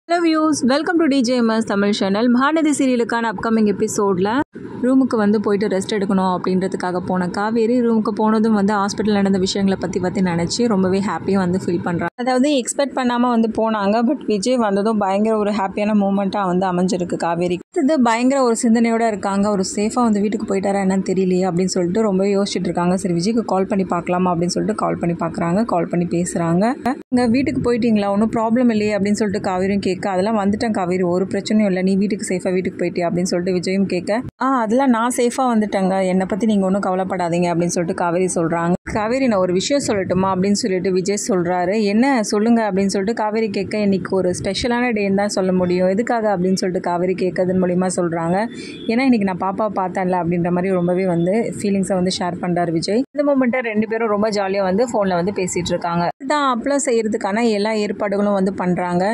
Hello viewers, welcome to DJMS Tamil channel. Mahanadi சீரியலுக்கான upcoming எபிசோடில் ரூமுக்கு போயிட்டு ரெஸ்ட் எடுக்கணும் அப்படின்றதுக்காக போன காவேரி ரூமுக்கு போனதும் ஹாஸ்பிட்டல் நடந்த விஷயங்களை பற்றி நினச்சி ரொம்பவே ஹாப்பியாக ஃபீல் பண்ணுறாங்க. அதாவது எக்ஸ்பெக்ட் பண்ணாமல் போனாங்க. பட் விஜய் வந்ததும் பயங்கர ஒரு ஹாப்பியான மூமெண்ட்டாக அமைஞ்சிருக்கு காவேரி. இது பயங்கர ஒரு சிந்தனையோடு இருக்காங்க. ஒரு சேஃபாக வீட்டுக்கு போயிட்டாரா என்னன்னு தெரியலையே அப்படின்னு சொல்லிட்டு ரொம்பவே யோசிச்சுட்டு இருக்காங்க. சரி விஜய்க்கு கால் பண்ணி பார்க்கலாமா அப்படின்னு சொல்லிட்டு கால் பண்ணி பார்க்குறாங்க. கால் பண்ணி பேசுகிறாங்க. இங்கே வீட்டுக்கு போயிட்டீங்களா, ஒன்றும் ப்ராப்ளம் இல்லையே அப்படின்னு சொல்லிட்டு காவேரியும் கேட்க, அதெல்லாம் வந்துட்டேன் காவேரி, ஒரு பிரச்சனையும் இல்லை, நீ வீட்டுக்கு சேஃபாக வீட்டுக்கு போயிட்டியா அப்படின்னு சொல்லிட்டு விஜயும் கேட்க, அதெல்லாம் நான் சேஃபாக வந்துட்டேங்க, என்னை பற்றி நீங்கள் ஒன்றும் கவலைப்படாதீங்க அப்படின்னு சொல்லிட்டு காவேரி சொல்கிறாங்க. காவேரி நான் ஒரு விஷயம் சொல்லட்டுமா அப்படின்னு சொல்லிட்டு விஜய் சொல்கிறாரு. என்ன சொல்லுங்க அப்படின்னு சொல்லிட்டு காவேரி கேட்க, இன்னைக்கு ஒரு ஸ்பெஷலான டேன்னு தான் சொல்ல முடியும், எதுக்காக அப்படின்னு சொல்லிட்டு காவேரி கேட்கறதன் மூலிமா சொல்கிறாங்க. ஏன்னா இன்னைக்கு நான் பாப்பா பார்த்தேன்ல அப்படின்ற மாதிரி ரொம்பவே ஃபீலிங்ஸை ஷேர் பண்ணுறாரு விஜய். இந்த மூமெண்ட்டை ரெண்டு பேரும் ரொம்ப ஜாலியாக ஃபோனில் பேசிகிட்டு இருக்காங்க. தான் அப்பளம் செய்கிறதுக்கான எல்லா ஏற்பாடுகளும் பண்ணுறாங்க.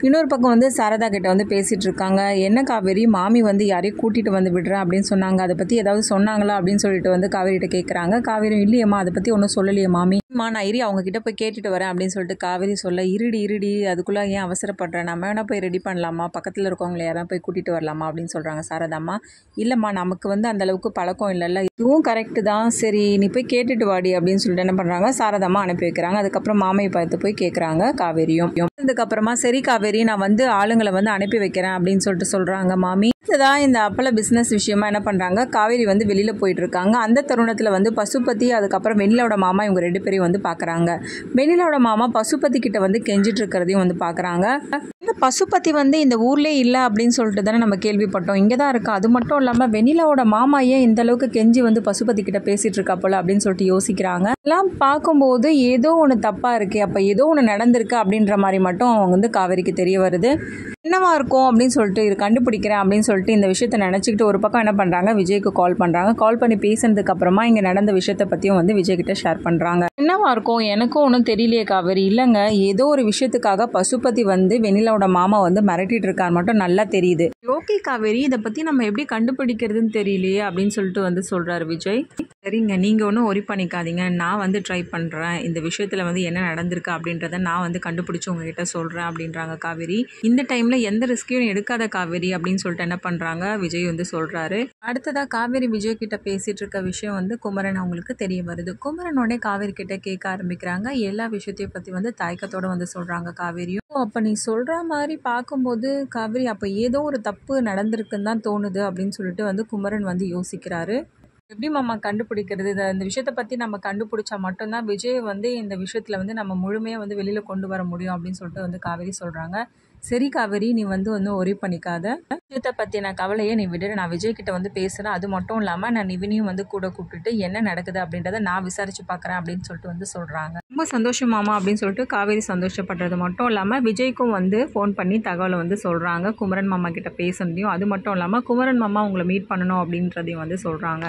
இன்னொரு பக்கம் சாரதா கிட்ட பேசிகிட்டு இருக்காங்க. என்ன காவேரி, மாமி யாரையும் கூட்டிகிட்டு விடுறேன் அப்படின்னு சொன்னாங்க, அதை பற்றி ஏதாவது சொன்னாங்களா அப்படின்னு சொல்லிட்டு காவேரிகிட்ட கேட்குறாங்க. காவேரி இல்லையம்மா, அதை பற்றி ஒன்றும் சொல்லலையே மாமி, நான் இரு அவங்க கிட்ட போய் கேட்டுட்டு வரேன் அப்படின்னு சொல்லிட்டு காவேரி சொல்ல, இருடி அதுக்குள்ளே ஏன் அவசரப்படுறேன், நம்ம வேணா போய் ரெடி பண்ணலாமா, பக்கத்தில் இருக்கவங்களை யாராவது போய் கூட்டிகிட்டு வரலாமா அப்படின்னு சொல்கிறாங்க சாரதாம்மா. இல்லைம்மா, நமக்கு அந்த அளவுக்கு பழக்கம் இல்லைல்ல, இதுவும் கரெக்டு தான், சரி நீ போய் கேட்டுட்டு வாடி அப்படின்னு சொல்லிட்டு என்ன பண்ணுறாங்க, சாரதாம்மா அனுப்பி வைக்கிறாங்க. அதுக்கப்புறம் மாமையை பார்த்து போய் கேட்குறாங்க காவேரியும். அதுக்கப்புறமா சரி காவேரி, நான் ஆளுங்களை அனுப்பி வைக்கிறேன் அப்படின்னு சொல்லிட்டு சொல்கிறாங்க மாமி. இதுதான் இந்த அப்பள பிஸ்னஸ் விஷயமா என்ன பண்ணுறாங்க, காவேரி வெளியில் போயிட்டு இருக்காங்க. அந்த தருணத்தில் பசுபதி அதுக்கப்புறம் வெண்ணிலாவோட மாமா இவங்க ரெண்டு பேரையும் பார்க்குறாங்க. வெண்ணிலாவோட மாமா பசுபதி கிட்ட கெஞ்சிட்டு இருக்கிறதையும் பார்க்குறாங்க. இந்த பசுபதி இந்த ஊர்லேயே இல்லை அப்படின்னு சொல்லிட்டு தானே நம்ம கேள்விப்பட்டோம், இங்கே தான் இருக்கா. அது மட்டும் இல்லாமல் வெண்ணிலாவோட மாமா ஏன் இந்த அளவுக்கு கெஞ்சி பசுபதி கிட்ட பேசிட்டு இருக்கா போல அப்படின்னு சொல்லிட்டு யோசிக்கிறாங்க. எல்லாம் பார்க்கும்போது ஏதோ ஒன்று தப்பாக இருக்கு, அப்போ ஏதோ ஒன்று நடந்திருக்கு அப்படின்ற மாதிரி மட்டும் காவேரிக்கு தெரிய வருது. என்னவா இருக்கும் அப்படின்னு சொல்லிட்டு இது கண்டுபிடிக்கிறேன் அப்படின்னு சொல்லிட்டு இந்த விஷயத்தை நினச்சிக்கிட்டு ஒரு பக்கம் என்ன பண்ணுறாங்க, விஜய்க்கு கால் பண்ணுறாங்க. கால் பண்ணி பேசினதுக்கு அப்புறமா இங்கே நடந்த விஷயத்தை பற்றியும் விஜய் கிட்ட ஷேர் பண்ணுறாங்க. என்னவா இருக்கும், எனக்கும் ஒன்றும் தெரியலையே காவேரி, இல்லைங்க ஏதோ ஒரு விஷயத்துக்காக பசுபதி வெண்ணிலாவோட மாமா மிரட்டிட்டு இருக்காரு மட்டும் நல்லா தெரியுது. ஓகே காவேரி, இதை பற்றி நம்ம எப்படி கண்டுபிடிக்கிறதுன்னு தெரியலையே அப்படின்னு சொல்லிட்டு சொல்கிறாரு விஜய். சரிங்க, நீங்கள் ஒன்றும் ஒரி பண்ணிக்காதீங்க, நான் ட்ரை பண்ணுறேன், இந்த விஷயத்தில் என்ன நடந்திருக்கு அப்படின்றத நான் கண்டுபிடிச்சி உங்ககிட்ட சொல்கிறேன் அப்படின்றாங்க காவேரி. இந்த டைமில் எந்த ரிஸ்கையும் எடுக்காத காவேரி அப்படின்னு சொல்லிட்டு என்ன பண்ணுறாங்க, விஜய் சொல்கிறாரு. அடுத்ததாக காவேரி விஜய் கிட்ட பேசிகிட்டு இருக்க விஷயம் குமரன் அவங்களுக்கு தெரிய வருது. குமரனோட காவேரி கிட்ட கேட்க ஆரம்பிக்கிறாங்க. எல்லா விஷயத்தையும் பற்றி தயக்கத்தோடு சொல்கிறாங்க காவேரியும். அப்போ நீ சொல்கிற மாதிரி பார்க்கும்போது காவேரி, அப்போ ஏதோ ஒரு தப்பு நடந்திருக்குன்னு தான் தோணுது அப்படின்னு சொல்லிட்டு குமரன் யோசிக்கிறாரு. எப்படி மாமா கண்டுபிடிக்கிறது, இந்த விஷயத்தை பற்றி நம்ம கண்டுபிடிச்சா மட்டும்தான் விஜய் இந்த விஷயத்தில் நம்ம முழுமையாக வெளியில் கொண்டு வர முடியும் அப்படின்னு சொல்லிட்டு காவேரி சொல்கிறாங்க. சரி காவேரி, நீ ஒன்றும் ஒரி பண்ணிக்காத, விஷயத்தை பற்றின கவலையை நீ விட, நான் விஜய் கிட்ட பேசுகிறேன். அது மட்டும் இல்லாமல் நான் நிவினையும் கூட கூப்பிட்டுட்டு என்ன நடக்குது அப்படின்றத நான் விசாரித்து பார்க்குறேன் அப்படின்னு சொல்லிட்டு சொல்கிறாங்க. ரொம்ப சந்தோஷம் மாமா அப்படின்னு சொல்லிட்டு காவேரி சந்தோஷப்படுறது மட்டும் இல்லாமல் விஜய்க்கும் ஃபோன் பண்ணி தகவலை சொல்கிறாங்க. குமரன் மாமா கிட்ட பேசுனதையும், அது மட்டும் இல்லாமல் குமரன் மாமா உங்களை மீட் பண்ணணும் அப்படின்றதையும் சொல்கிறாங்க.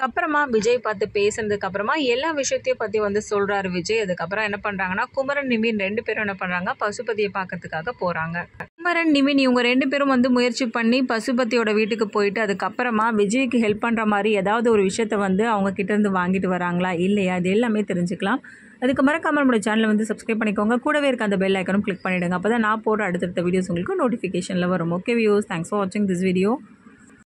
அப்புறமா விஜய் பார்த்து பேசுனதுக்கு அப்புறமா எல்லா விஷயத்தையும் பற்றி சொல்கிறாரு விஜய். அதுக்கப்புறம் என்ன பண்ணுறாங்கன்னா, குமரன் நிவின் ரெண்டு பேரும் என்ன பண்ணுறாங்க, பசுபதியை பார்க்கறதுக்காக போகிறாங்க. குமரன் நிவின் இவங்க ரெண்டு பேரும் முயற்சி பண்ணி பசுபதியோட வீட்டுக்கு போயிட்டு அதுக்கப்புறமா விஜய்க்கு ஹெல்ப் பண்ணுற மாதிரி ஏதாவது ஒரு விஷயத்த அவங்க கிட்டேருந்து வாங்கிட்டு வராங்களா இல்லையா, இது எல்லாமே தெரிஞ்சுக்கலாம். அதுக்கு மறக்காம நம்மளோட சேனலை சப்ஸ்கிரைப் பண்ணிக்கோங்க. கூடவே இருக்க அந்த பெல் ஐக்கனும் கிளிக் பண்ணிவிடுங்க. அப்போ தான் நான் போடுற அடுத்தடுத்த வீடியோஸ் உங்களுக்கு நோட்டிஃபிகேஷனில் வரும். ஓகே வியூஸ், தேங்க்ஸ் ஃபார் வாட்சிங் திஸ் வீடியோ.